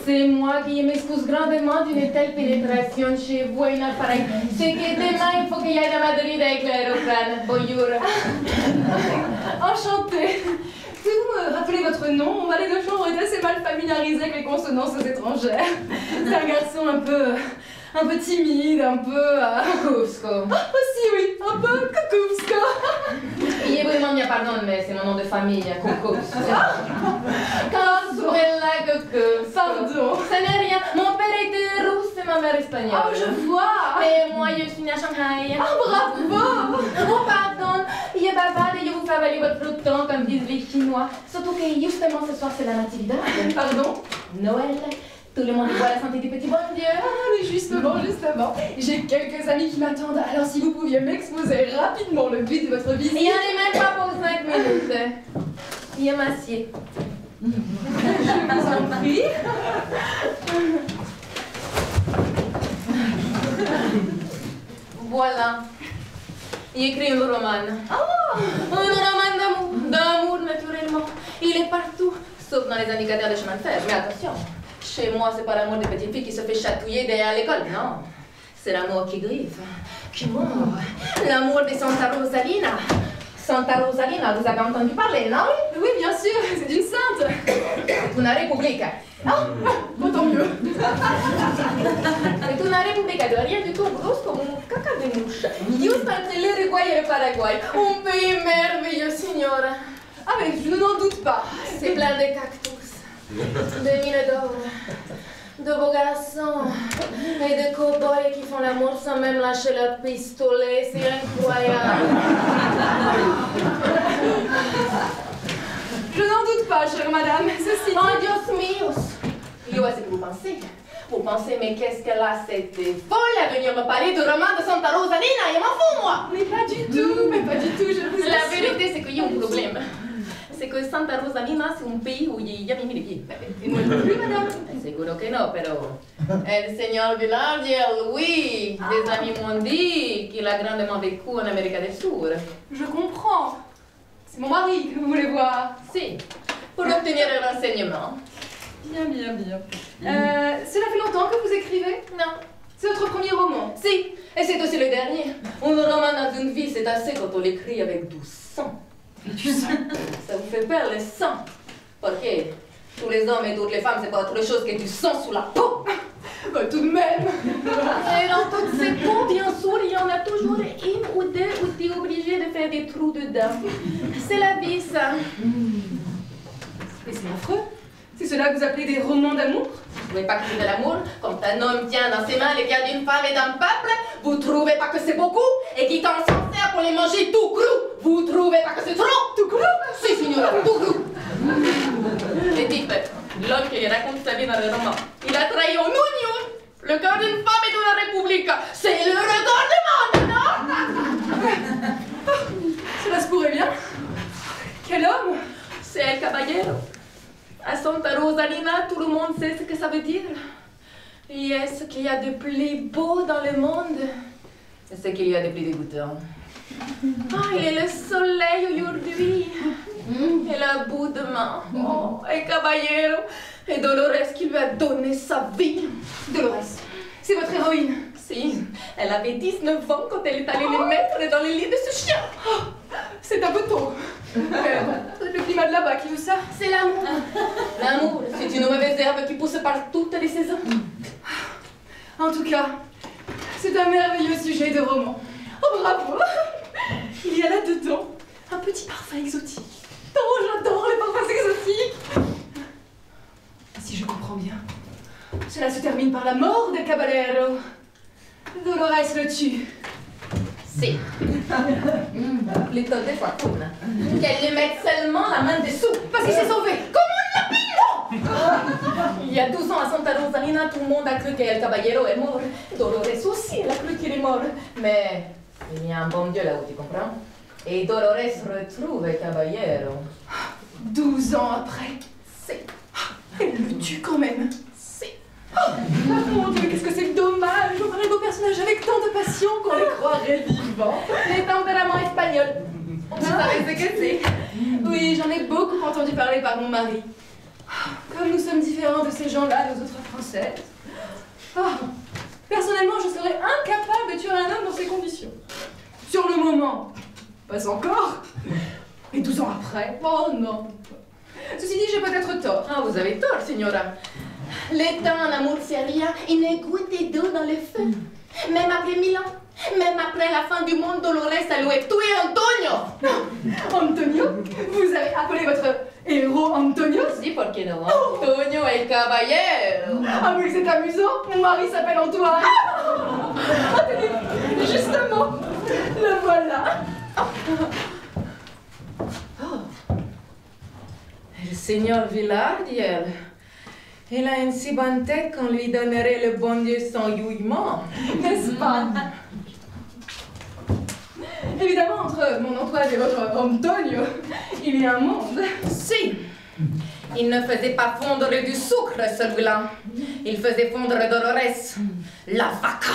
C'est moi qui m'excuse grandement d'une telle pénétration chez vous et une appareil. C'est que demain, il faut qu'il y aille à Madrid avec l'aéroplane. Bonjour. Enchantée. Pouvez-vous me rappeler votre nom? Mon valet de chambre est assez mal familiarisé avec les consonances étrangères. C'est un garçon un peu timide, un peu... Kukuvsko. Ah, aussi, oui, un peu Kukuvsko. Il est vraiment bien, pardon, mais c'est mon nom de famille, Kukuvsko. Consuela Kukuvsko. Pardon. Ça n'est rien. Mon père était russe et ma mère espagnole. Oh, je vois. Et moi, je suis née à Shanghai. Ah, bravo. Oh, pardon. Je bavarde et je vous fais avaler votre temps, comme disent les Chinois. Surtout que justement ce soir, c'est la Nativité. Pardon? Noël. Tout le monde voit la santé du petit bon Dieu. Ah, mais justement, j'ai quelques amis qui m'attendent. Alors si vous pouviez m'exposer rapidement le but de votre visite. Il n'y en a même pas pour 5 minutes. Il y a m'assied. Je vous en prie. Voilà. Il écrit un roman. Oh! Un roman d'amour. D'amour, naturellement. Il est partout, sauf dans les indicateurs de chemin de fer. Mais attention. Chez moi, c'est pas l'amour des petites filles qui se fait chatouiller derrière l'école, non. C'est l'amour qui griffe, qui mord. L'amour de Santa Rosalina. Santa Rosalina, vous avez entendu parler, non? Oui, bien sûr, c'est une sainte. C'est une république. Ah, autant mieux. C'est une république de rien du tout grosse comme un caca de mouche. Juste entre l'Uruguay et le Paraguay. Un pays merveilleux, signora. Ah, mais je n'en doute pas. C'est plein de cactus, de mines d'or, de beaux garçons et de cow-boys qui font l'amour sans même lâcher leur pistolet. C'est incroyable. Je n'en doute pas, chère madame. Ceci. Oh, Dios míos. Yo, est-ce que vous pensez? Vous pensez, mais qu'est-ce qu'elle a cette folle à venir me parler du roman de Santa Rosalina? Je m'en fous, moi! Mais pas du tout, je vous La assure. vérité, c'est qu'il y a un problème. C'est que Santa Rosalina, c'est un pays où il y a mis les pieds. Et moi non plus, madame. Seguro que no, pero el señor Villardiel, oui. Des amis m'ont dit qu'il a grandement vécu en Amérique du Sud. Je comprends. C'est mon mari que vous voulez voir. Si, pour obtenir un renseignement. Bien. Cela fait longtemps que vous écrivez? Non. C'est votre premier roman? Si, et c'est aussi le dernier. Un roman dans une vie, c'est assez quand on l'écrit avec du sang. Du sang? Ça vous fait peur, le sang. Parce que tous les hommes et toutes les femmes, c'est pas autre chose que du sang sous la peau. Bah, tout de même. Et dans toutes ces peaux, bien sûr, il y en a toujours une ou deux où tu es obligé de faire des trous dedans. C'est la vie, ça. Mais c'est affreux. C'est cela que vous appelez des romans d'amour? Vous ne trouvez pas que c'est de l'amour? Quand un homme tient dans ses mains les cœurs d'une femme et d'un peuple, vous trouvez pas que c'est beaucoup? Et qui t'en sert pour les manger tout cru? Vous trouvez pas que c'est trop? Tout cru? Si, signora, tout cru. Et dites, l'homme qui raconte sa vie dans le roman, il a trahi en union le cœur d'une femme et d'une république. C'est le retournement, non? Cela se pourrait bien. Quel homme? C'est El Caballero. À Santa Rosalina, tout le monde sait ce que ça veut dire. Et est-ce qu'il y a de plus beau dans le monde? Ce qu'il y a de plus dégoûtant. Ah, il est le soleil aujourd'hui. Et la boue demain. Oh, El Caballero. Et Dolores qui lui a donné sa vie. Dolores. C'est votre héroïne. Si, elle avait 19 ans quand elle est allée les mettre dans le lit de ce chien. Oh, c'est un peu tôt. C'est le climat de là-bas qui veut ça. C'est l'amour. L'amour, c'est une mauvaise herbe qui pousse par toutes les saisons. En tout cas, c'est un merveilleux sujet de roman. Oh, bravo. Il y a là-dedans un petit parfum exotique. Oh, j'adore les parfums exotiques. Si je comprends bien, cela se termine par la mort del Caballero. Dolores le tue. Si. Plutôt des fois cool. Qu'elle lui mette seulement la main dessous. Parce qu'il s'est sauvé. Comment il y a 12 ans à Santa Rosalina, tout le monde a cru qu'El Caballero est mort. Dolores aussi, elle a cru qu'il est mort. Mais il y a un bon Dieu là-haut, tu comprends? Et Dolores retrouve El Caballero. 12 ans après. C'est. Elle le tue quand même. C'est. Oh, mon Dieu, qu'est-ce que c'est dommage. On parlait de beaux personnages avec tant de passion qu'on les croirait vivants. Les tempéraments espagnols. Vous savez ce que c'est? Oui, j'en ai beaucoup entendu parler par mon mari. Que comme nous sommes différents de ces gens-là, nos autres princesses. Ah, personnellement, je serais incapable de tuer un homme dans ces conditions. Sur le moment, pas encore. Et 12 ans après, oh non. Ceci dit, j'ai peut-être tort. Ah, vous avez tort, signora. L'état en amour, c'est rien. Une goutte d'eau dans le feu. Même après 1000 ans. Même après la fin du monde, Dolores allait tuer Antonio. Antonio? Vous avez appelé votre héros Antonio? Si, por qué no? Antonio el caballero. Ah oui, c'est amusant. Mon mari s'appelle Antoine. Ah, tenez, justement, le voilà. Le Seigneur Villardiel. Il a une si bonne tête qu'on lui donnerait le bon Dieu sans jouillement. N'est-ce pas? Évidemment, entre mon Antoine et votre Antonio, il y a un monde. Si. Il ne faisait pas fondre du sucre, celui-là. Il faisait fondre Dolores, la vaca.